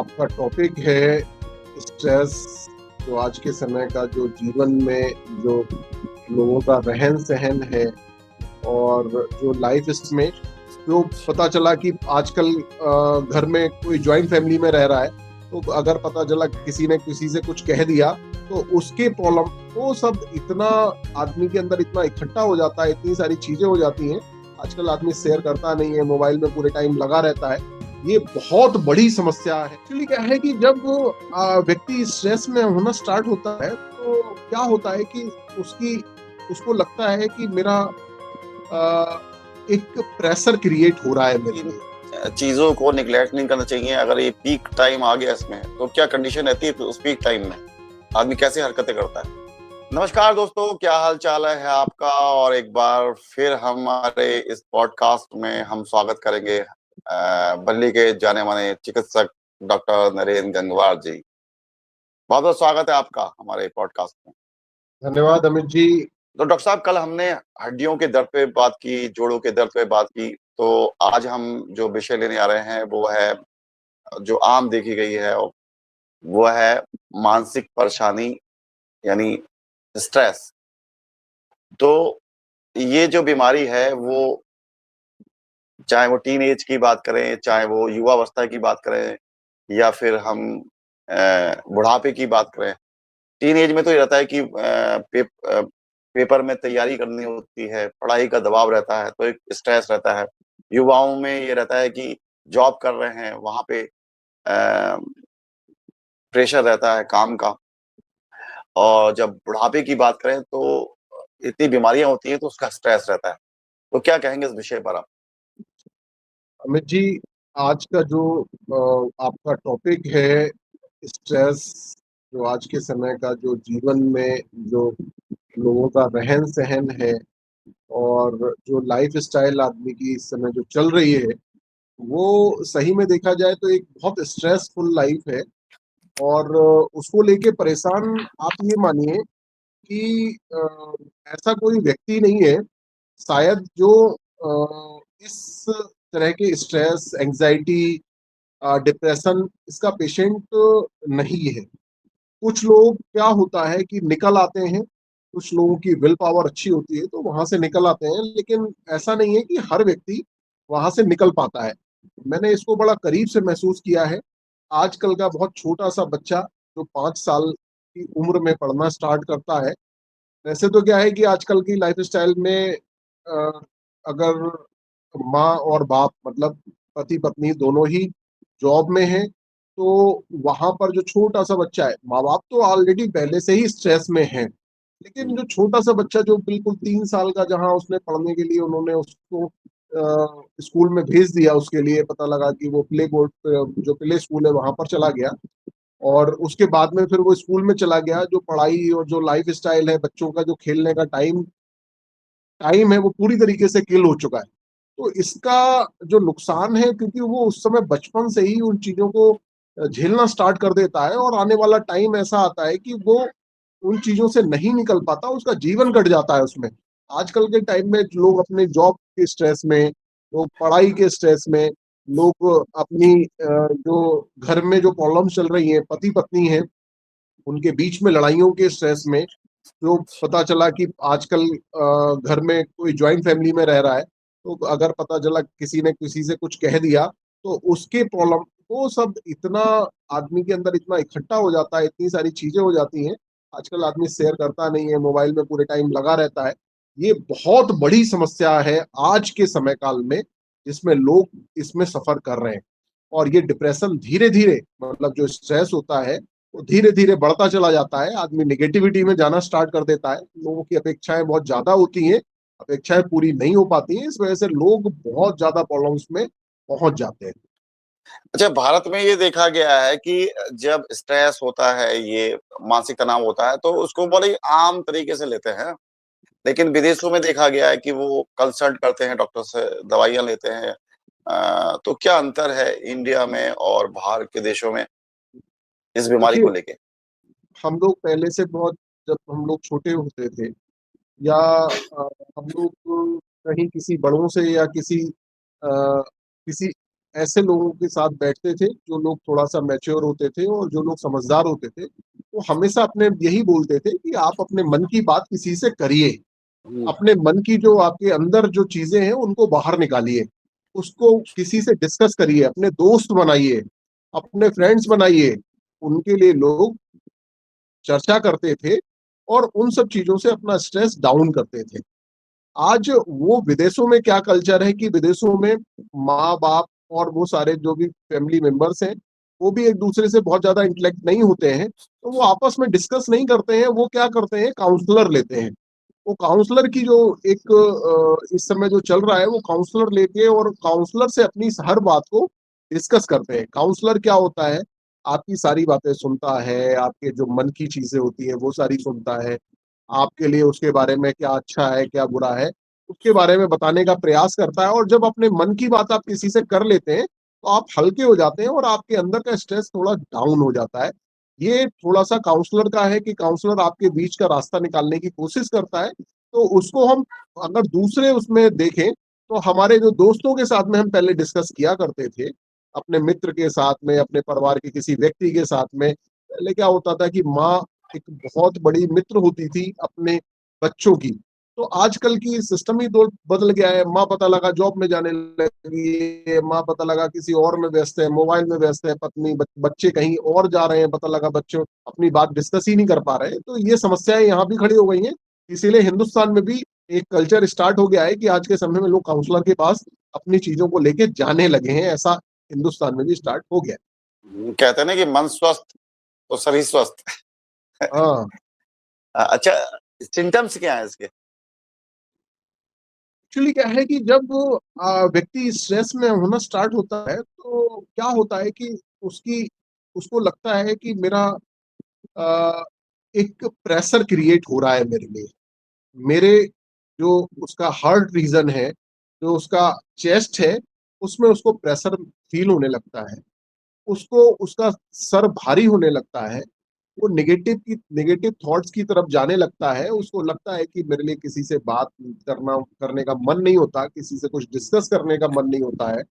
आपका टॉपिक है स्ट्रेस। जो आज के समय का जो जीवन में जो लोगों का रहन सहन है और जो लाइफ में जो पता चला कि आजकल घर में कोई जॉइंट फैमिली में रह रहा है, तो अगर पता चला किसी ने किसी से कुछ कह दिया तो उसके प्रॉब्लम वो सब इतना आदमी के अंदर इतना इकट्ठा हो जाता है, इतनी सारी चीजें हो जाती हैं। आजकल आदमी शेयर करता नहीं है, मोबाइल में पूरे टाइम लगा रहता है। ये बहुत बड़ी समस्या है। एक्चुअली क्या है कि जब व्यक्ति स्ट्रेस में होना स्टार्ट होता है तो क्या होता है कि उसको लगता है कि मेरा आ, एक प्रेशर क्रिएट हो रहा है मेरे लिए। चीजों को निग्लेक्ट नहीं करना चाहिए। अगर ये पीक टाइम आ गया इसमें तो क्या कंडीशन रहती है, तो उस पीक टाइम में आदमी कैसे हरकतें करता है। नमस्कार दोस्तों, क्या हाल चाल है आपका। और एक बार फिर हमारे इस पॉडकास्ट में हम स्वागत करेंगे बल्ली के जाने माने चिकित्सक डॉक्टर नरेंद्र गंगवार जी। बहुत बहुत स्वागत है आपका हमारे पॉडकास्ट में। धन्यवाद अमित जी। तो डॉक्टर साहब, कल हमने हड्डियों के दर्द पे बात की, जोड़ों के दर्द पे बात की, तो आज हम जो विषय लेने आ रहे हैं वो है, जो आम देखी गई है, वो है मानसिक परेशानी यानी स्ट्रेस। तो ये जो बीमारी है वो, चाहे वो टीन एज की बात करें, चाहे वो युवावस्था की बात करें, या फिर हम बुढ़ापे की बात करें। टीन एज में तो ये रहता है कि पेपर में तैयारी करनी होती है, पढ़ाई का दबाव रहता है, तो एक स्ट्रेस रहता है। युवाओं में ये रहता है कि जॉब कर रहे हैं, वहां पे प्रेशर रहता है काम का। और जब बुढ़ापे की बात करें तो इतनी बीमारियां होती हैं तो उसका स्ट्रेस रहता है। तो क्या कहेंगे इस विषय पर आप। अमित जी, आज का जो आपका टॉपिक है स्ट्रेस, जो आज के समय का जो जीवन में जो लोगों का रहन सहन है और जो लाइफ स्टाइल आदमी की इस समय जो चल रही है, वो सही में देखा जाए तो एक बहुत स्ट्रेसफुल लाइफ है। और उसको लेके परेशान आप ये मानिए कि ऐसा कोई व्यक्ति नहीं है शायद जो इस तरह के स्ट्रेस, एंजाइटी, डिप्रेशन इसका पेशेंट नहीं है। कुछ लोग क्या होता है कि निकल आते हैं, कुछ लोगों की विल पावर अच्छी होती है तो वहां से निकल आते हैं, लेकिन ऐसा नहीं है कि हर व्यक्ति वहां से निकल पाता है। मैंने इसको बड़ा करीब से महसूस किया है। आजकल का बहुत छोटा सा बच्चा जो 5 साल की उम्र में पढ़ना स्टार्ट करता है, वैसे तो क्या है कि आजकल की लाइफ स्टाइल में अगर माँ और बाप मतलब पति पत्नी दोनों ही जॉब में हैं, तो वहां पर जो छोटा सा बच्चा है, माँ बाप तो ऑलरेडी पहले से ही स्ट्रेस में है, लेकिन जो छोटा सा बच्चा जो बिल्कुल 3 साल का, जहाँ उसने पढ़ने के लिए उन्होंने उसको स्कूल में भेज दिया, उसके लिए पता लगा कि वो प्ले बोर्ड जो प्ले स्कूल है वहां पर चला गया, और उसके बाद में फिर वो स्कूल में चला गया, जो पढ़ाई और जो लाइफ स्टाइल है बच्चों का, जो खेलने का टाइम टाइम है, वो पूरी तरीके से किल हो चुका है। तो इसका जो नुकसान है, क्योंकि वो उस समय बचपन से ही उन चीजों को झेलना स्टार्ट कर देता है, और आने वाला टाइम ऐसा आता है कि वो उन चीजों से नहीं निकल पाता, उसका जीवन कट जाता है उसमें। आजकल के टाइम में लोग अपने जॉब के स्ट्रेस में, लोग पढ़ाई के स्ट्रेस में, लोग अपनी जो घर में जो प्रॉब्लम चल रही है, पति पत्नी है उनके बीच में लड़ाइयों के स्ट्रेस में, जो पता चला कि आजकल घर में कोई जॉइंट फैमिली में रह रहा है, तो अगर पता चला किसी ने किसी से कुछ कह दिया तो उसके प्रॉब्लम वो सब इतना आदमी के अंदर इतना इकट्ठा हो जाता है, इतनी सारी चीजें हो जाती हैं। आजकल आदमी शेयर करता नहीं है, मोबाइल में पूरे टाइम लगा रहता है। ये बहुत बड़ी समस्या है आज के समय काल में, जिसमें लोग इसमें सफर कर रहे हैं। और ये डिप्रेशन धीरे धीरे, मतलब जो स्ट्रेस होता है वो धीरे धीरे बढ़ता चला जाता है, आदमी निगेटिविटी में जाना स्टार्ट कर देता है, लोगों की अपेक्षाएं बहुत ज्यादा होती हैं, अपेक्षाएं पूरी नहीं हो पाती हैं, इस वजह से लोग बहुत ज्यादा प्रॉब्लम्स में पहुंच जाते हैं। अच्छा, भारत में ये देखा गया है कि जब स्ट्रेस होता है, ये मानसिक तनाव होता है, तो उसको बड़े ही आम तरीके से लेते हैं। लेकिन विदेशों में देखा गया है कि वो कंसल्ट करते हैं डॉक्टर से, दवाइयाँ लेते हैं। तो क्या अंतर है इंडिया में और बाहर के देशों में इस बीमारी देखिए, को लेके। हम लोग पहले से बहुत, जब हम लोग छोटे होते थे या हम लोग कहीं किसी बड़ों से या किसी ऐसे लोगों के साथ बैठते थे जो लोग थोड़ा सा मैच्योर होते थे और जो लोग समझदार होते थे, वो हमेशा अपने यही बोलते थे कि आप अपने मन की बात किसी से करिए, हुँ, अपने मन की जो आपके अंदर जो चीजें हैं उनको बाहर निकालिए, उसको किसी से डिस्कस करिए, अपने दोस्त बनाइए, अपने फ्रेंड्स बनाइए। उनके लिए लोग चर्चा करते थे और उन सब चीजों से अपना स्ट्रेस डाउन करते थे। आज वो विदेशों में क्या कल्चर है कि विदेशों में माँ बाप और वो सारे जो भी फैमिली मेंबर्स हैं, वो भी एक दूसरे से बहुत ज्यादा इंटेलेक्ट नहीं होते हैं, तो वो आपस में डिस्कस नहीं करते हैं, वो क्या करते हैं, काउंसलर लेते हैं। वो काउंसलर की जो एक इस समय जो चल रहा है, वो काउंसलर लेके और काउंसलर से अपनी हर बात को डिस्कस करते हैं। काउंसलर क्या होता है, आपकी सारी बातें सुनता है, आपके जो मन की चीजें होती है वो सारी सुनता है, आपके लिए उसके बारे में क्या अच्छा है क्या बुरा है उसके बारे में बताने का प्रयास करता है। और जब अपने मन की बात आप किसी से कर लेते हैं तो आप हल्के हो जाते हैं और आपके अंदर का स्ट्रेस थोड़ा डाउन हो जाता है। ये थोड़ा सा काउंसलर का है कि काउंसलर आपके बीच का रास्ता निकालने की कोशिश करता है। तो उसको हम अगर दूसरे उसमें देखें तो हमारे जो दोस्तों के साथ में हम पहले डिस्कस किया करते थे, अपने मित्र के साथ में, अपने परिवार के किसी व्यक्ति के साथ में, पहले क्या होता था कि माँ एक बहुत बड़ी मित्र होती थी अपने बच्चों की। तो आजकल की सिस्टम ही तो बदल गया है, माँ पता लगा जॉब में जाने लगी है, माँ पता लगा किसी और में व्यस्त है, मोबाइल में व्यस्त है, पत्नी बच्चे कहीं और जा रहे हैं, पता लगा बच्चों अपनी बात डिस्कस ही नहीं कर पा रहे। तो ये समस्याएं यहाँ भी खड़ी हो गई हैं। इसीलिए हिंदुस्तान में भी एक कल्चर स्टार्ट हो गया है कि आज के समय में लोग काउंसलर के पास अपनी चीजों को लेके जाने लगे हैं। ऐसा हिंदुस्तान में भी स्टार्ट हो गया कहते हैं ना कि मन स्वस्थ तो शरीर स्वस्थ। है। हाँ, अच्छा, सिम्पटम्स क्या हैं इसके? एक्चुअली क्या है कि जब व्यक्ति स्ट्रेस में होना स्टार्ट होता है तो क्या होता है कि उसकी उसको लगता है कि मेरा अ, एक प्रेशर क्रिएट हो रहा है मेरे लिए, मेरे जो उसका हार्ट रीजन है, जो उसका चेस्ट है, उसमें उसको प्रेशर फील होने लगता है, उसको उसका सर भारी होने लगता है, वो नेगेटिव थॉट्स की तरफ जाने लगता है। उसको लगता है कि मेरे लिए किसी से बात करने का मन नहीं होता, किसी से कुछ डिस्कस करने का मन नहीं होता है।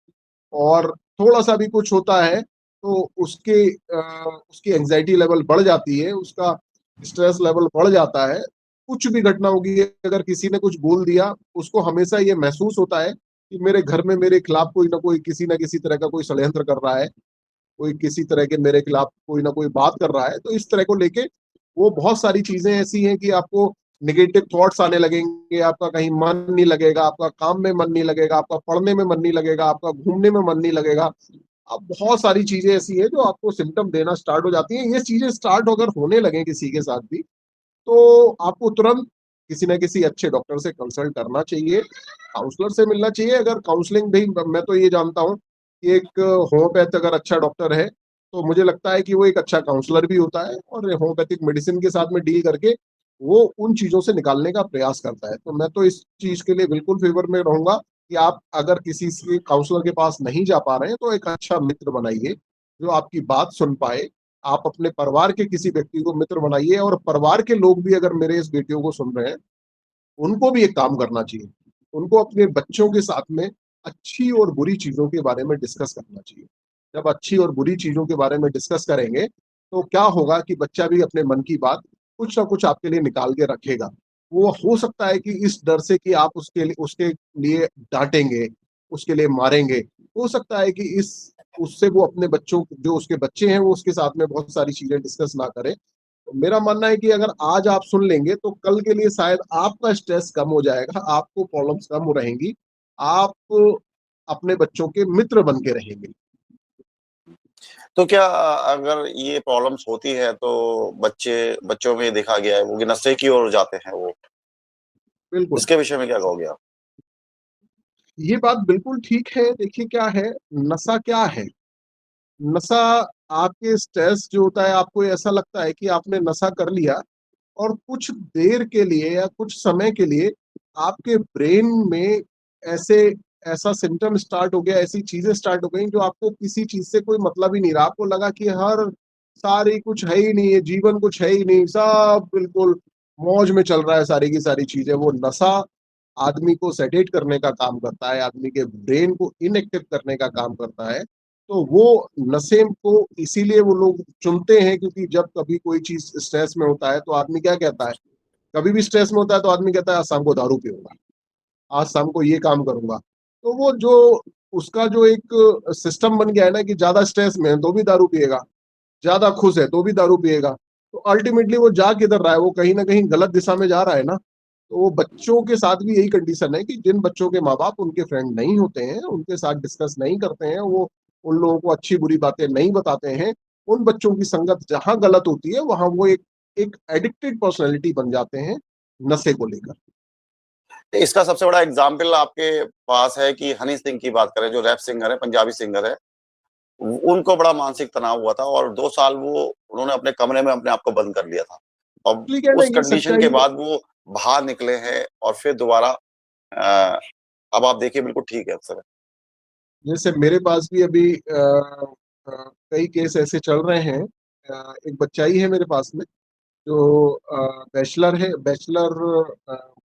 और थोड़ा सा भी कुछ होता है तो उसकी एंजाइटी लेवल बढ़ जाती है, उसका स्ट्रेस लेवल बढ़ जाता है। कुछ भी घटना होगी, अगर किसी ने कुछ बोल दिया, उसको हमेशा ये महसूस होता है कि मेरे घर में मेरे खिलाफ कोई ना कोई किसी ना किसी तरह का कोई षड्यंत्र कर रहा है, कोई किसी तरह के मेरे खिलाफ कोई ना कोई बात कर रहा है। तो इस तरह को लेके वो बहुत सारी चीजें ऐसी हैं कि आपको निगेटिव थॉट्स आने लगेंगे, आपका कहीं मन नहीं लगेगा, आपका काम में मन नहीं लगेगा, आपका पढ़ने में मन नहीं लगेगा, आपका घूमने में मन नहीं लगेगा। अब बहुत सारी चीजें ऐसी हैं जो आपको सिम्टम देना स्टार्ट हो जाती हैं। ये चीजें स्टार्ट अगर होने लगे किसी के साथ भी, तो आपको तुरंत किसी ना किसी अच्छे डॉक्टर से कंसल्ट करना चाहिए, काउंसलर से मिलना चाहिए। अगर काउंसलिंग भी, मैं तो ये जानता हूँ कि एक होम्योपैथ अगर अच्छा डॉक्टर है तो मुझे लगता है कि वो एक अच्छा काउंसलर भी होता है और होम्योपैथिक मेडिसिन के साथ में डील करके वो उन चीजों से निकालने का प्रयास करता है। तो मैं तो इस चीज के लिए बिल्कुल फेवर में रहूंगा कि आप अगर किसी से काउंसलर के पास नहीं जा पा रहे हैं तो एक अच्छा मित्र बनाइए जो आपकी बात सुन पाए। आप अपने परिवार के किसी व्यक्ति को मित्र बनाइए, और परिवार के लोग भी अगर मेरे इस वीडियो को सुन रहे हैं, उनको भी एक काम करना चाहिए, उनको अपने बच्चों के साथ में अच्छी और बुरी चीजों के बारे में डिस्कस करना चाहिए। जब अच्छी और बुरी चीजों के बारे में डिस्कस करेंगे तो क्या होगा कि बच्चा भी अपने मन की बात कुछ ना कुछ आपके लिए निकाल के रखेगा। वो हो सकता है कि इस डर से कि आप उसके लिए डांटेंगे, उसके लिए मारेंगे, हो सकता है कि इस उससे वो अपने बच्चों, जो उसके बच्चे हैं, वो उसके साथ में बहुत सारी चीजें डिस्कस ना करें। तो मेरा मानना है कि अगर आज आप सुन लेंगे तो कल के लिए शायद आपका स्ट्रेस कम हो जाएगा, आपको प्रॉब्लम्स कम हो रहेंगी, आप अपने बच्चों के मित्र बन के रहेंगे। तो क्या अगर ये प्रॉब्लम्स होती है तो बच्चों में देखा गया है वो कि नशे की ओर जाते हैं वो। बिल्कुल, इसके विषय में क्या कहोगे आप? ये बात बिल्कुल ठीक है। देखिए क्या है, नशा क्या है, नशा आपके स्ट्रेस जो होता है, आपको ऐसा लगता है कि आपने नशा कर लिया और कुछ देर के लिए या कुछ समय के लिए आपके ब्रेन में ऐसे ऐसा सिम्टम स्टार्ट हो गया, ऐसी चीजें स्टार्ट हो गई जो आपको किसी चीज से कोई मतलब ही नहीं रहा। आपको लगा कि हर सारी कुछ है ही नहीं है, जीवन कुछ है ही नहीं, सब बिल्कुल मौज में चल रहा है, सारी की सारी चीजें। वो नशा आदमी को सेडेट करने का काम करता है, आदमी के ब्रेन को इनएक्टिव करने का काम करता है। तो वो नशे को इसीलिए वो लोग चुनते हैं, क्योंकि जब कभी कोई चीज स्ट्रेस में होता है तो आदमी क्या कहता है, कभी भी स्ट्रेस में होता है तो आदमी कहता है आज शाम को दारू पीऊंगा, आज शाम को ये काम करूंगा। तो वो जो उसका जो एक सिस्टम बन गया है ना कि ज्यादा स्ट्रेस में है तो भी दारू पिएगा, ज्यादा खुश है तो भी दारू पिएगा। तो अल्टीमेटली वो जा किधर रहा है, वो कहीं ना कहीं गलत दिशा में जा रहा है ना। तो वो बच्चों के साथ भी यही कंडीशन है कि जिन बच्चों के माँ बाप उनके फ्रेंड नहीं होते हैं, उनके साथ डिस्कस नहीं करते हैं, वो उन लोगों को अच्छी बुरी बातें नहीं बताते हैं, उन बच्चों की संगत जहां गलत होती है वहां वो एक एडिक्टेड पर्सनैलिटी बन जाते हैं नशे को लेकर। इसका सबसे बड़ा एग्जाम्पल आपके पास है कि हनी सिंह की बात करें, जो रैप सिंगर है, पंजाबी सिंगर है। उनको बड़ा मानसिक तनाव हुआ था और 2 साल वो उन्होंने अपने कमरे में अपने आप को बंद कर लिया था। अब एक्चुअली क्या है ना, उस ये कंडीशन के सच्चाई है। बाद वो बाहर निकले हैं और फिर दोबारा अब आप देखिए बिल्कुल ठीक है अक्सर। जैसे मेरे पास भी अभी कई केस ऐसे चल रहे हैं। एक बच्चा ही है मेरे पास में जो बैचलर है, बैचलर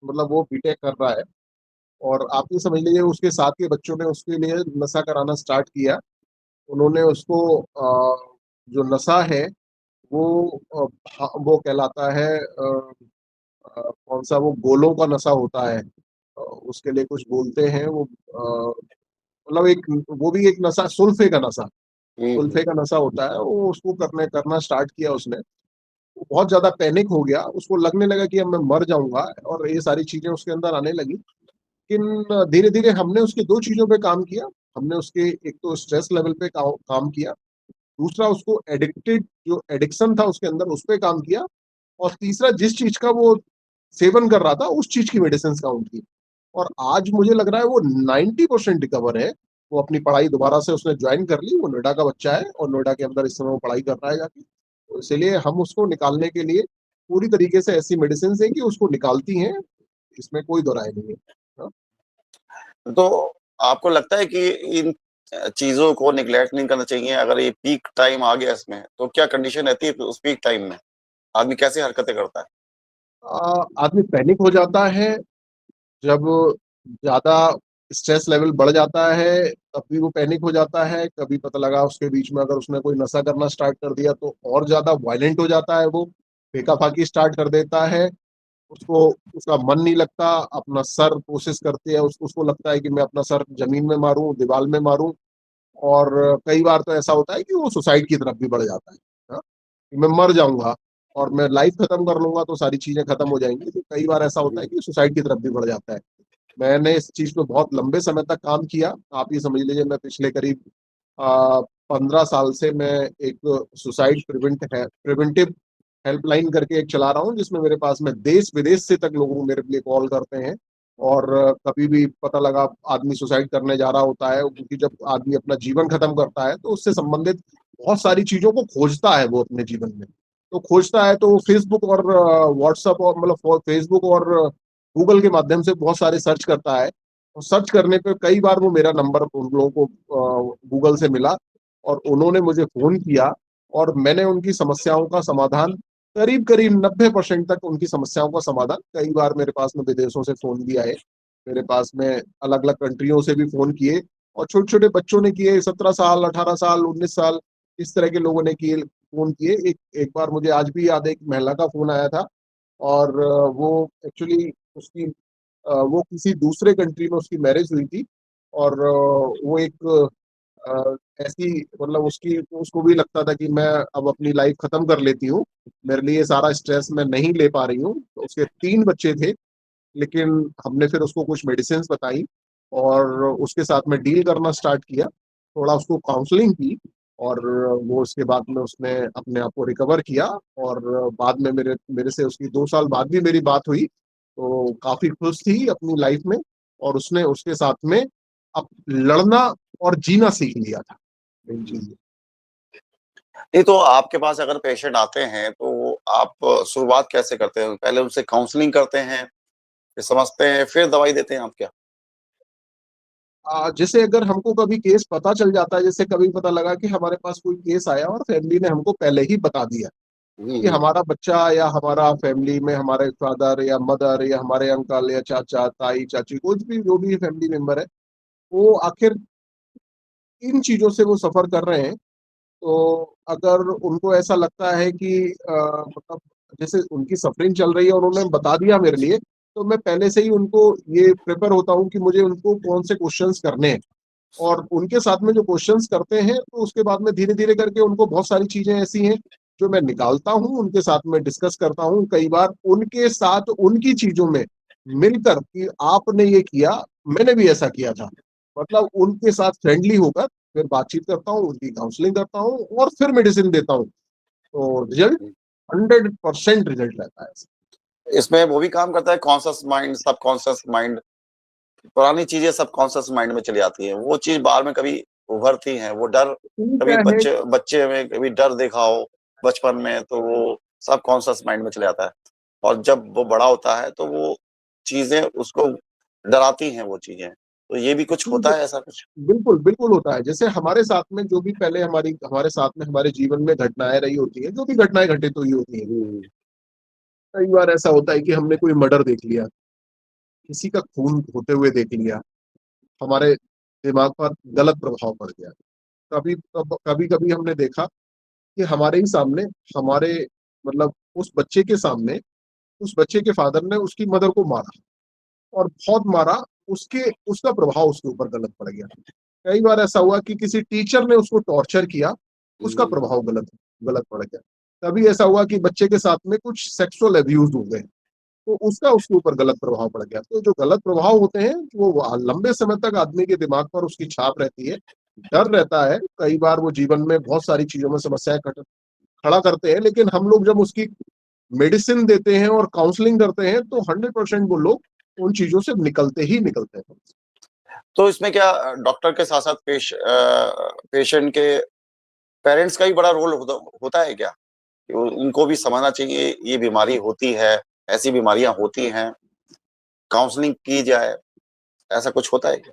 मतलब वो बीटेक कर रहा है। और आप ये समझ लीजिए उसके साथ के बच्चों ने उसके लिए नशा कराना स्टार्ट किया। उन्होंने उसको जो नशा है वो वो कहलाता है कौन सा, वो गोलों का नशा होता है। उसके लिए कुछ बोलते हैं वो, मतलब एक, वो भी एक नशा, सुल्फे का नशा, हुँ। सुल्फे का नशा होता है। वो उसको करना स्टार्ट किया उसने। वो बहुत ज्यादा पैनिक हो गया, उसको लगने लगा कि अब मैं मर जाऊंगा, और ये सारी चीजें उसके अंदर आने लगी। लेकिन धीरे धीरे हमने उसकी दो चीजों पे काम किया। हमने उसके एक तो स्ट्रेस लेवल पे काम किया, दूसरा उसको एडिक्टेड जो एडिक्शन था उसके अंदर उस पे काम किया, और तीसरा जिस चीज का वो सेवन कर रहा था उस चीज की मेडिसिन काउंट की। और आज मुझे लग रहा है वो 90% रिकवर है। वो अपनी पढ़ाई दोबारा से उसने ज्वाइन कर ली, वो नोएडा का बच्चा है और नोएडा के अंदर इस समय वो पढ़ाई कर रहा है जाके। तो इसीलिए हम उसको निकालने के लिए पूरी तरीके से ऐसी मेडिसिन है कि उसको निकालती हैं, इसमें कोई दो राय नहीं है। हाँ? तो आपको लगता है कि इन चीज़ों को नेग्लेक्ट नहीं करना चाहिए? अगर ये पीक टाइम आ गया इसमें, तो क्या कंडीशन रहती है उस पीक टाइम में? आदमी कैसी हरकतें करता है? आदमी पैनिक हो जाता है जब ज्यादा स्ट्रेस लेवल बढ़ जाता है, तब भी वो पैनिक हो जाता है। कभी पता लगा उसके बीच में अगर उसने कोई नशा करना स्टार्ट कर दिया तो और ज्यादा वायलेंट हो जाता है, वो फेंका स्टार्ट कर देता है। उसको उसका मन नहीं लगता, अपना सर कोशिश करती है, उसको लगता है कि मैं अपना सर जमीन में मारूं, दीवार में मारूं। और कई बार तो ऐसा होता है कि वो सुसाइड की तरफ भी बढ़ जाता है। हाँ? कि मैं मर जाऊंगा और मैं लाइफ खत्म कर लूंगा तो सारी चीजें खत्म हो जाएंगी। तो कई बार ऐसा होता है कि सुसाइड की तरफ भी बढ़ जाता है। मैंने इस चीज पे बहुत लंबे समय तक काम किया। आप ये समझ लीजिए मैं पिछले करीब 15 साल से मैं एक सुसाइड प्रिवेंटिव हेल्पलाइन करके एक चला रहा हूँ, जिसमें मेरे पास में देश विदेश से तक लोगों को मेरे लिए कॉल करते हैं। और कभी भी पता लगा आदमी सुसाइड करने जा रहा होता है, क्योंकि जब आदमी अपना जीवन खत्म करता है तो उससे संबंधित बहुत सारी चीजों को खोजता है वो अपने जीवन में। तो खोजता है तो फेसबुक और व्हाट्सएप और मतलब फेसबुक और गूगल के माध्यम से बहुत सारे सर्च करता है। और सर्च करने पे कई बार वो मेरा नंबर उन लोगों को गूगल से मिला, और उन्होंने मुझे फोन किया, और मैंने उनकी समस्याओं का समाधान, करीब करीब 90% तक उनकी समस्याओं का समाधान। कई बार मेरे पास में विदेशों से फोन भी आए, मेरे पास में अलग अलग कंट्रियों से भी फोन किए, और छोटे छोटे बच्चों ने किए, 17 साल, 18 साल, 19 साल, इस तरह के लोगों ने किए, फोन किए। एक एक बार मुझे आज भी याद है, एक महिला का फोन आया था। और वो एक्चुअली उसकी वो किसी दूसरे कंट्री में उसकी मैरिज हुई थी। और वो एक अ, ऐसी, मतलब उसकी, उसको भी लगता था कि मैं अब अपनी लाइफ खत्म कर लेती हूँ, मेरे लिए सारा स्ट्रेस मैं नहीं ले पा रही हूँ। तो उसके 3 बच्चे थे, लेकिन हमने फिर उसको कुछ मेडिसिन बताई और उसके साथ में डील करना स्टार्ट किया, थोड़ा उसको काउंसलिंग की। और वो उसके बाद में उसने अपने आप को रिकवर किया। और बाद में मेरे मेरे से उसकी 2 साल बाद भी मेरी बात हुई, तो काफी खुश थी अपनी लाइफ में। और उसने उसके साथ में अब लड़ना और जीना सीख लिया था, मेन चीज। नहीं तो आपके पास अगर पेशेंट आते हैं तो आप शुरुआत कैसे करते हैं? पहले उनसे काउंसलिंग करते हैं, फिर समझते हैं, फिर दवाई देते हैं आप क्या? जैसे अगर हमको कभी केस पता चल जाता है, जैसे कभी पता लगा कि हमारे पास कोई केस आया और फैमिली ने हमको पहले ही बता दिया, हुँ, कि हुँ। हमारा बच्चा या हमारा फैमिली में हमारे फादर या मदर या हमारे अंकल या चाचा, ताई, चाची, कुछ भी जो भी फैमिली मेंबर है, वो आखिर इन चीज़ों से वो सफ़र कर रहे हैं। तो अगर उनको ऐसा लगता है कि मतलब जैसे उनकी सफरिंग चल रही है और उन्होंने बता दिया मेरे लिए, तो मैं पहले से ही उनको ये प्रिपेयर होता हूँ कि मुझे उनको कौन से क्वेश्चंस करने हैं। और उनके साथ में जो क्वेश्चंस करते हैं, तो उसके बाद में धीरे-धीरे करके उनको बहुत सारी चीज़ें ऐसी हैं, जो मैं निकालता हूँ, उनके साथ में डिस्कस करता हूँ। कई बार उनके साथ उनकी चीज़ों में मिलकर कि आपने ये किया, मैंने भी ऐसा किया था। मतलब उनके साथ फ्रेंडली होकर फिर बातचीत करता हूँ, उनकी काउंसलिंग करता हूँ और फिर मेडिसिन देता हूँ। तो रिज़ल्ट 100% रिज़ल्ट रहता है। इसमें वो भी काम करता है कॉन्शियस माइंड, सबकॉन्शियस माइंड, पुरानी चीज़ें सबकॉन्शियस माइंड में चली आती हैं। वो चीज़ बाद में कभी उभरती हैं, वो डर एक्चुअली कभी क्या है बच्चे बच्चे में कभी डर देखा हो बचपन में तो वो सबकॉन्शियस माइंड में चले जाता है। और जब वो बड़ा होता है तो वो चीज़ें उसको डराती हैं वो चीज़ें। तो ये भी कुछ एक्चुअली होता है ऐसा कुछ? बिल्कुल, बिल्कुल होता है। जैसे हमारे साथ में जो भी पहले हमारे साथ में हमारे जीवन में घटनाएँ रही होती हैं, जो भी घटनाएँ घटित हुई होती हैं। हुँ, कई बार ऐसा होता है कि हमने कोई मर्डर देख लिया, किसी का खून होते हुए देख लिया, हमारे दिमाग पर गलत प्रभाव पड़ गया। कभी-कभी हमने देखा कि हमारे ही सामने हमारे मतलब उस बच्चे के फादर ने उसकी मदर को मारा और बहुत मारा, उसका प्रभाव उसके ऊपर गलत पड़ गया। कई बार ऐसा हुआ कि किसी टीचर ने उसको टॉर्चर किया, उसका हुँ। प्रभाव गलत गलत पड़ गया। कभी ऐसा हुआ कि बच्चे के साथ में कुछ सेक्सुअल अब्यूज़ हो गए, तो उसका उसके ऊपर गलत प्रभाव पड़ गया। तो जो गलत प्रभाव होते हैं, वो लंबे समय तक आदमी के दिमाग पर उसकी छाप रहती है, डर रहता है, कई बार वो जीवन में बहुत सारी चीज़ों में समस्याएँ खड़ा करते हैं, लेकिन हम लोग जब उसकी मेडिसिन देते हैं और काउंसलिंग करते हैं, तो 100% वो लोग उन चीज़ों से निकलते ही निकलते हैं। तो इसमें क्या डॉक्टर के साथ-साथ पेशेंट के पेरेंट्स का भी बड़ा रोल होता होता है क्या? कि उनको भी समझना चाहिए ये बीमारी होती है, ऐसी बीमारियाँ होती हैं, काउंसलिंग की जाए, ऐसा कुछ होता है क्या?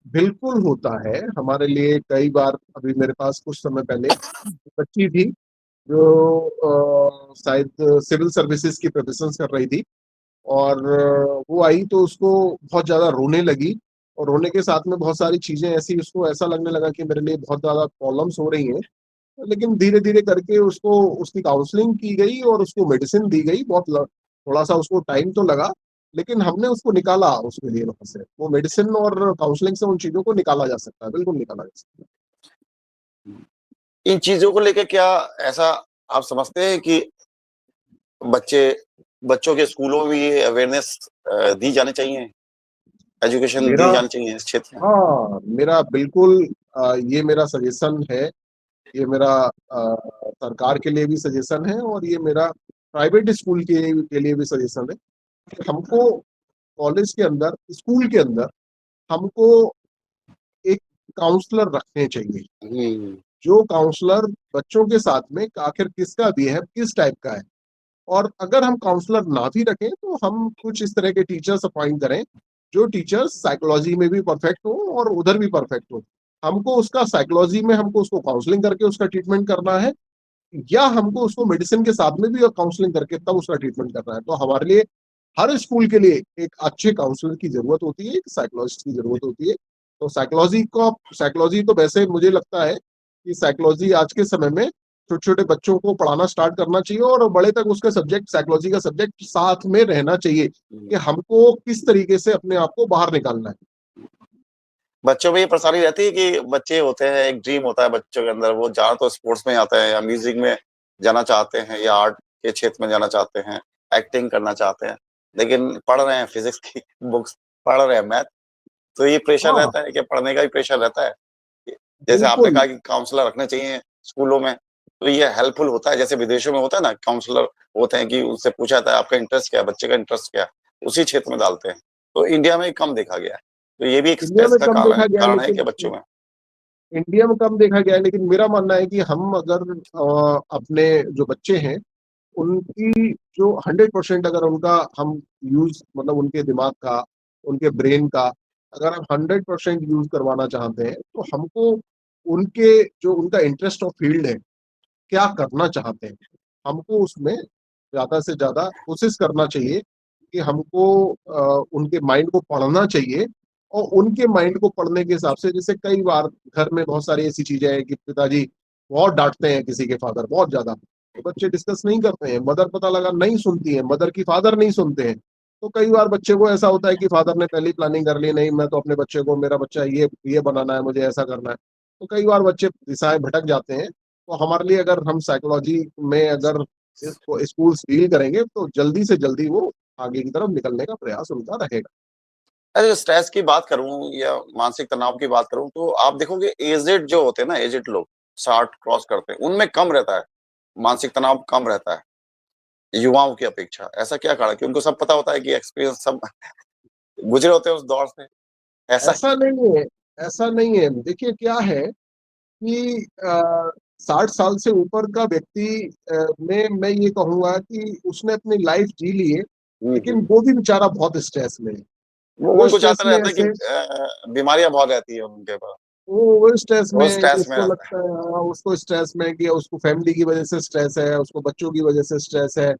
बिल्कुल होता है, हमारे लिए कई बार अभी मेरे पास कुछ समय पहले बच्ची थी, जो शायद सिविल सर्विसेज़ की प्रिपरेशंस कर रही थी और वो आई तो उसको बहुत ज़्यादा रोने लगी और रोने के साथ में बहुत सारी चीज़ें ऐसी उसको ऐसा लगने लगा कि मेरे लिए बहुत ज़्यादा प्रॉब्लम्स हो रही हैं। लेकिन धीरे-धीरे करके उसको उसकी काउंसलिंग की गई और उसको मेडिसिन दी गई, बहुत ल थोड़ा-सा उसको टाइम तो लगा, लेकिन हमने उसको निकाला उसके लिए वहाँ से। वो मेडिसिन और काउंसलिंग से उन चीज़ों को निकाला जा सकता है, बिल्कुल निकाला जा सकता है। इन चीज़ों को लेके क्या ऐसा आप समझते हैं कि बच्चे बच्चों के स्कूलों में भी ये अवेयरनेस दी जानी चाहिए, एजुकेशन मेरा दी जानी चाहिए इस क्षेत्र में? हाँ, मेरा बिल्कुल ये मेरा सजेशन है, ये मेरा सरकार के लिए भी सजेशन है और ये मेरा प्राइवेट स्कूल के लिए भी सजेशन है कि हमको कॉलेज के अंदर, स्कूल के अंदर हमको एक काउंसलर रखने चाहिए, हुँ, जो काउंसलर बच्चों के साथ में आखिर किसका बिहेव किस टाइप का है। और अगर हम काउंसलर ना भी रखें, तो हम कुछ इस तरह के टीचर्स अपॉइंट करें, जो टीचर्स साइकोलॉजी में भी परफेक्ट हो और उधर भी परफेक्ट हो। हमको उसका साइकोलॉजी में हमको उसको काउंसलिंग करके उसका ट्रीटमेंट करना है या हमको उसको मेडिसिन के साथ में भी काउंसलिंग करके तब उसका ट्रीटमेंट करना है। तो हमारे लिए हर स्कूल के लिए एक अच्छे काउंसलर की ज़रूरत होती है, एक साइकोलॉजिस्ट की ज़रूरत होती है। तो साइकोलॉजी तो वैसे मुझे लगता है कि साइकोलॉजी आज के समय में छोटे-छोटे बच्चों को पढ़ाना स्टार्ट करना चाहिए और बड़े तक उसका सब्जेक्ट साइकोलॉजी का सब्जेक्ट साथ में रहना चाहिए, कि हुँ। हमको किस तरीके से अपने आप को बाहर निकालना है। बच्चों में ये परेशानी रहती है कि बच्चे होते हैं, एक ड्रीम होता है बच्चों के अंदर, वो ज़्यादा तो स्पोर्ट्स में आते हैं या म्यूज़िक में जाना चाहते हैं या आर्ट के क्षेत्र में जाना चाहते हैं, एक्टिंग करना चाहते हैं, लेकिन पढ़ रहे हैं फिज़िक्स की बुक्स, पढ़ रहे हैं मैथ, तो ये प्रेशर हाँ, रहता है कि पढ़ने का भी प्रेशर रहता है? जैसे आपने बिल्कुल। कहा कि काउंसलर रखने चाहिए स्कूलों में, तो ये हेल्पफुल होता है, जैसे विदेशों में होता है ना काउंसलर होते हैं कि उनसे पूछा जाता है आपका इंटरेस्ट क्या है, बच्चे का इंटरेस्ट क्या है, उसी क्षेत्र में डालते हैं। तो इंडिया में कम देखा गया है। तो ये भी एक इंडिया स्ट्रेस में का कम देखा गया है कारण है लेकिन क्या बच्चों में? इंडिया में कम देखा गया है, लेकिन मेरा मानना है कि हम अगर अपने जो बच्चे हैं, उनकी जो 100% अगर उनका हम यूज़ मतलब उनके दिमाग का, उनके ब्रेन का अगर हम 100% यूज़ करवाना चाहते हैं, तो हमको उनके जो उनका इंटरेस्ट ऑफ फील्ड है, क्या करना चाहते हैं, हमको उसमें ज़्यादा से ज़्यादा कोशिश करना चाहिए कि हमको उनके माइंड को पढ़ना चाहिए, और उनके माइंड को पढ़ने के हिसाब से, जैसे कई बार घर में बहुत सारी ऐसी चीजें हैं कि पिताजी बहुत डांटते हैं किसी के फादर बहुत ज्यादा, तो बच्चे डिस्कस नहीं करते हैं, मदर पता लगा नहीं सुनती है, मदर की फादर नहीं सुनते हैं। तो कई बार बच्चे को ऐसा होता है कि फादर ने पहले ही प्लानिंग कर ली, नहीं मैं तो अपने बच्चे को, मेरा बच्चा ये बनाना है, मुझे ऐसा करना है। तो कई बार बच्चे दिशाएं भटक जाते हैं। तो हमारे लिए अगर हम साइकोलॉजी में अगर इसको स्कूल डील करेंगे तो जल्दी से जल्दी वो आगे की तरफ निकलने का प्रयास उनका रहेगा। अरे स्ट्रेस की बात करूँ या मानसिक तनाव की बात करूँ तो आप देखोगे एजेड जो होते हैं ना, एजेड लोग 60 क्रॉस करते हैं, उनमें कम रहता है, मानसिक तनाव कम रहता है, युवाओं की अपेक्षा। ऐसा क्या कारण है कि उनको सब पता होता है कि एक्सपीरियंस सब गुज़रे होते हैं उस दौर से, ऐसा ऐसा नहीं है, ऐसा नहीं है। देखिए क्या है कि 60 साल से ऊपर का व्यक्ति में मैं ये कहूंगा कि उसने अपनी लाइफ जी ली है, हुँ, लेकिन हुँ। वो भी बेचारा बहुत स्ट्रेस में है। वो वो उनको स्ट्रेस चाहता में रहता है कि ऐसे, बीमारियाँ बहुत रहती है उनके पास, वो स्ट्रेस में वो है कि स्ट्रेस में उसको रहता है। लगता है, हाँ, उसको स्ट्रेस में है कि उसको फैमिली की वजह से स्ट्रेस है, उसको बच्चों की वजह से स्ट्रेस है,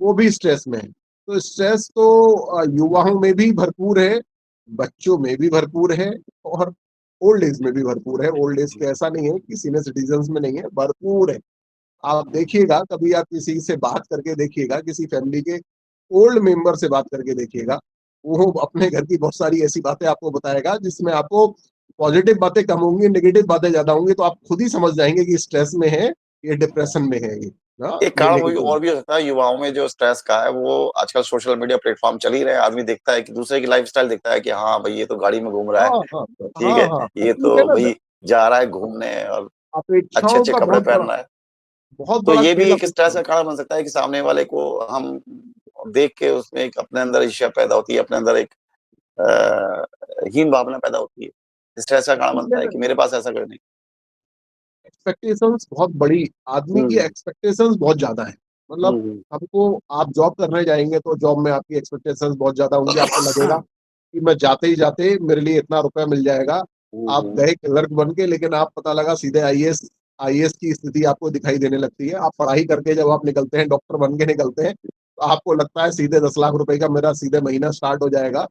वो भी स्ट्रेस में है। तो स्ट्रेस तो युवाओं में भी भरपूर है, बच्चों में भी भरपूर है, और ओल्ड एज में भी भरपूर है। ओल्ड एज के ऐसा नहीं है कि सीनियर सिटीजन में नहीं है, भरपूर है। आप देखिएगा, कभी आप किसी से बात करके देखिएगा, किसी फैमिली के ओल्ड मेंबर से बात करके देखिएगा, वो अपने घर की बहुत सारी ऐसी बातें आपको बताएगा जिसमें आपको पॉजिटिव बातें कम होंगी, नेगेटिव बातें ज्यादा होंगी। तो आप खुद ही समझ जाएंगे कि स्ट्रेस में है, ये डिप्रेशन में है, ये ना एक ये कारण वही नेगेटिव। और भी हो सकता है युवाओं में जो स्ट्रेस का है, वो आजकल सोशल मीडिया प्लेटफ़ॉर्म चल ही रहे हैं, आदमी देखता है कि दूसरे की लाइफ़स्टाइल देखता है कि हाँ, भई ये तो गाड़ी में घूम रहा है, हाँ हाँ ठीक हाँ है, हाँ, ये ठीक है तो ना। भई जा रहा है घूमने और अपेक्षाओं अच्छे-अच्छे का कपड़े पहन रहा है। बहुत तो बड़ा ये भी खेल एक स्ट्रेस अपेक्षा। का कारण बन सकता है कि सामने वाले को हम देख के उसमें एक अपने अंदर ईर्ष्या पैदा होती है, अपने अंदर एक हीन भावना पैदा होती है। स्ट्रेस का कारण ठीक है बनता है ना, कि मेरे पास ऐसा कोई नहीं। एक्सपेक्टेशंस बहुत बड़ी, आदमी की हुँ, एक्सपेक्टेशंस बहुत ज्यादा है। मतलब हुँ, हुँ। हमको, आप जॉब करने जाएंगे तो जॉब में आपकी एक्सपेक्टेशंस बहुत ज्यादा होंगी, आपको लगेगा कि मैं जाते ही जाते मेरे लिए इतना रुपया मिल जाएगा। हुँ, आप हुँ। गए क्लर्क बन के, लेकिन आप पता लगा सीधे आईएएस, आईएएस की स्थिति आपको दिखाई देने लगती है। आप पढ़ाई करके जब आप निकलते हैं, डॉक्टर बन के निकलते हैं, तो आपको लगता है सीधे 10 लाख रुपए का मेरा सीधे महीना स्टार्ट हो जाएगा।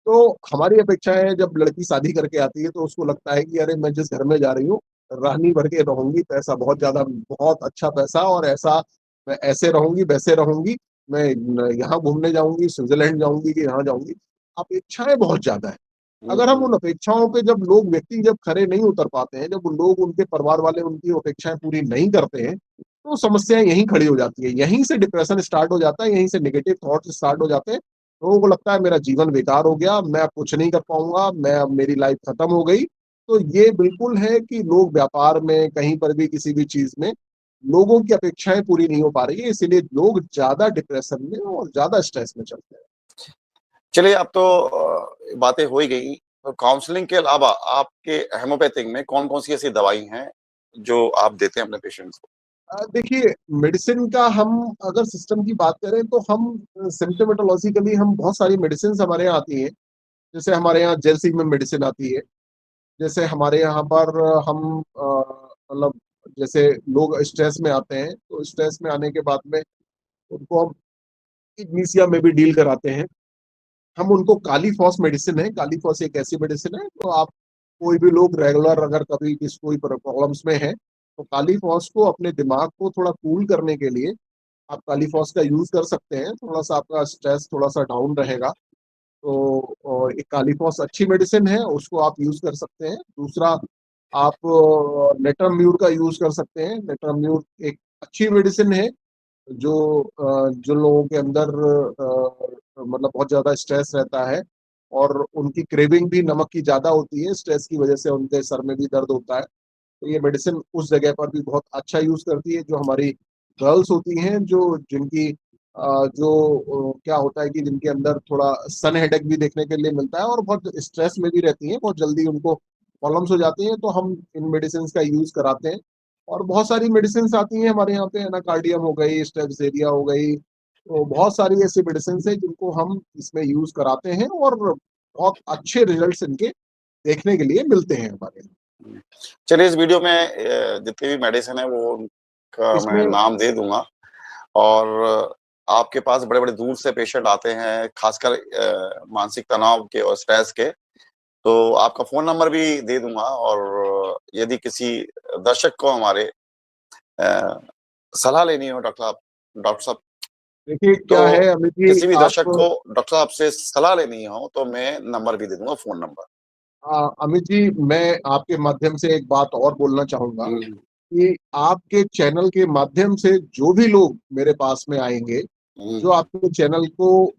तो हमारी अपेक्षा है, जब लड़की शादी करके आती है तो उसको लगता है कि अरे मैं जिस घर में जा रही हूँ, रानी भर के रहूंगी, पैसा बहुत ज्यादा, बहुत अच्छा पैसा, और ऐसा मैं ऐसे रहूंगी वैसे रहूंगी, मैं यहाँ घूमने जाऊंगी, स्विट्जरलैंड जाऊंगी, कि यहाँ जाऊंगी। अपेक्षाएं बहुत ज्यादा है। हुँ, अगर हम हुँ। उन अपेक्षाओं पे, जब लोग, व्यक्ति जब खरे नहीं उतर पाते हैं, जब लोग, उनके परिवार वाले उनकी अपेक्षाएं पूरी नहीं करते हैं, तो समस्याएं यहीं खड़ी हो जाती है, यहीं से डिप्रेशन स्टार्ट हो जाता है, यहीं से नेगेटिव थॉट्स स्टार्ट हो जाते हैं। लोगों को लगता है मेरा जीवन बेकार हो गया, मैं अब कुछ नहीं कर पाऊंगा, मैं अब, मेरी लाइफ खत्म हो गई। तो ये बिल्कुल है कि लोग व्यापार में, कहीं पर भी, किसी भी चीज में लोगों की अपेक्षाएं पूरी नहीं हो पा रही है, इसीलिए लोग ज्यादा डिप्रेशन में और ज्यादा स्ट्रेस में चलते हैं। चलिए अब तो बातें हो ही गई। तो काउंसलिंग के अलावा आपके होम्योपैथिक में कौन-कौन सी ऐसी दवाई हैं, जो आप देते हैं अपने पेशेंट्स को? देखिए, मेडिसिन का हम अगर सिस्टम की बात करें तो हम सिम्टोमेटोलॉजिकली, हम बहुत सारी मेडिसिन हमारे यहाँ आती हैं। जैसे हमारे यहाँ जेलसी में मेडिसिन आती है। जैसे हमारे यहाँ पर हम मतलब, जैसे लोग स्ट्रेस में आते हैं, तो स्ट्रेस में आने के बाद में उनको हम इग्निशिया में भी डील कराते हैं। हम उनको, काली फॉस मेडिसिन है, काली फॉस एक ऐसी मेडिसिन है, तो आप, कोई भी लोग रेगुलर अगर कभी किसी कोई प्रॉब्लम्स में है, तो काली फॉस को, अपने दिमाग को थोड़ा कूल करने के लिए आप काली फॉस का यूज कर सकते हैं, थोड़ा सा आपका स्ट्रेस थोड़ा सा डाउन रहेगा। तो और एक कालीफॉस अच्छी मेडिसिन है, उसको आप यूज कर सकते हैं। दूसरा, आप नेटरम्यूर का यूज कर सकते हैं। नेटरम्यूर एक अच्छी मेडिसिन है, जो लोगों के अंदर मतलब बहुत ज्यादा स्ट्रेस रहता है, और उनकी क्रेविंग भी नमक की ज्यादा होती है, स्ट्रेस की वजह से उनके सर में भी दर्द होता है। तो ये मेडिसिन उस जगह पर भी बहुत अच्छा यूज करती है। जो हमारी गर्ल्स होती हैं, जो जिनकी क्या होता है कि जिनके अंदर थोड़ा सन हेडेक भी देखने के लिए मिलता है, और बहुत स्ट्रेस में भी रहती हैं, बहुत जल्दी उनको प्रॉब्लम्स हो जाती हैं, तो हम इन मेडिसिन का यूज कराते हैं। और बहुत सारी मेडिसिन आती हैं हमारे यहाँ पे, एनाकार्डियम हो गई, स्टेप्सेरिया हो गई, तो बहुत सारी ऐसी मेडिसिन है जिनको हम इसमें यूज कराते हैं, और बहुत अच्छे रिजल्ट्स इनके देखने के लिए मिलते हैं हमारे यहाँ। हुँ। चलिए इस वीडियो में जितनी भी मेडिसिन है वो उनका मैं इसमें नाम दे दूँगा। और आपके पास बड़े-बड़े दूर से पेशेंट आते हैं, खासकर मानसिक तनाव के और स्ट्रेस के। तो आपका फ़ोन नंबर भी दे दूँगा और यदि किसी दर्शक को हमारे अ, सलाह लेनी हो डॉक्टर साहब देखिए तो क्या है अमित जी, किसी भी दर्शक आप को डॉक्टर साहब से सलाह लेनी हो तो मैं नंबर भी दे दूँगा, फ़ोन नंबर। अमित जी, मैं आपके माध्यम से एक बात और बोलना चाहूँगा हुँ, कि आपके चैनल के माध्यम से जो भी लोग मेरे पास में आएँगे, जो हुँ, आपके चैनल को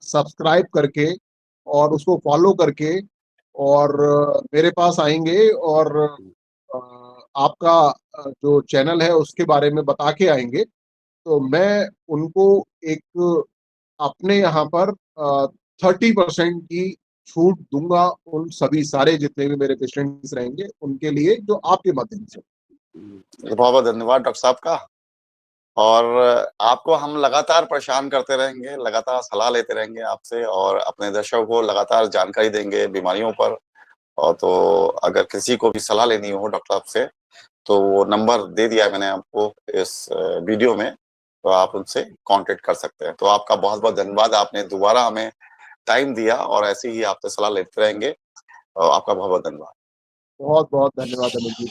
सब्सक्राइब करके और उसको फॉलो करके और मेरे पास आएँगे और अ, आपका जो चैनल है उसके बारे में बता के आएँगे, तो मैं उनको एक अपने यहाँ पर 30% की छूट दूँगा उन सभी सारे जितने भी मेरे पेशेंट्स रहेंगे, उनके लिए जो आपके माध्यम से। हुँ। बहुत-बहुत धन्यवाद डॉक्टर साहब का और आपको हम लगातार परेशान करते रहेंगे, लगातार सलाह लेते रहेंगे आपसे और अपने दर्शकों को लगातार जानकारी देंगे बीमारियों पर। और तो अगर किसी को भी सलाह लेनी हो डॉक्टर साहब से, तो वो नंबर दे दिया है मैंने आपको इस वीडियो में, तो आप उनसे कॉन्टैक्ट कर सकते हैं। तो आपका बहुत-बहुत धन्यवाद, आपने दोबारा हमें टाइम दिया और ऐसे ही आपसे सलाह लेते रहेंगे। आपका बहुत-बहुत धन्यवाद। बहुत-बहुत धन्यवाद अमित जी।